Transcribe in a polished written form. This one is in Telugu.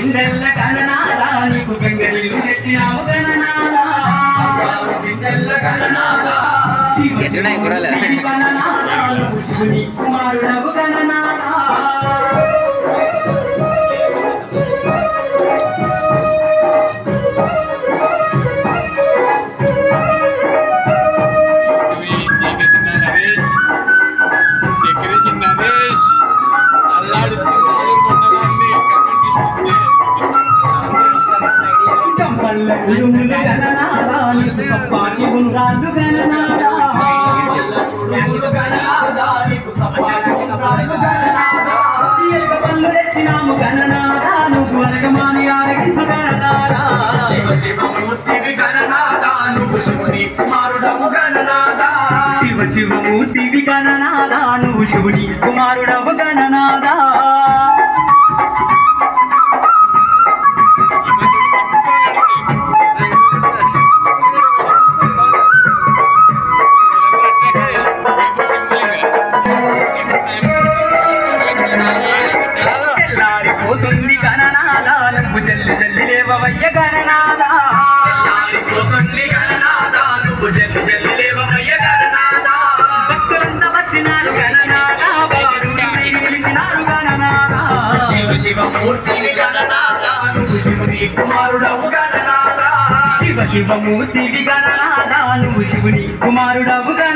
పిందెల్ల గణనాదా నీకు గంగరిల్లు తెచ్చినాము గణనాదా పిందెల్ల గణనాదా ఎట్టున్నాయి కూరలు శివుని కుమారుడవు గణనాదా ఉరుములు గణనాదా నీకు తప్పాకి ఉండాలు గణనాదా ఉరుములు గణనాదా నీకు తప్పాకి ఉండాలు గణనాదా తీయక పళ్ళు తెచ్చినాము గణనాదా నువ్వు అరగమాని ఆరగించు గణనాదా శివమూర్తివి గణనాదా నువ్వు శివుని కుమారుడవు గణనాదా శివమూర్తివి గణనాదా నువ్వు శివుని కుమారుడవు గణనాదా పోతుంది గణనాదా నువ్వు జల్లి జల్లి లేవవయ్య గణనాదా పోతుంది గణనాదా నువ్వు జల్లి జల్లి లేవవయ్య గణనాదా భక్తులంతా వచ్చినారు గణనాదా పిలిచినారు గణనాదా శివమూర్తి గణనాదా నువ్వు శివుని కుమారుడవు గణనాదా శివమూర్తి గణనాదా నువ్వు శివుని కుమారుడవు గణనాదా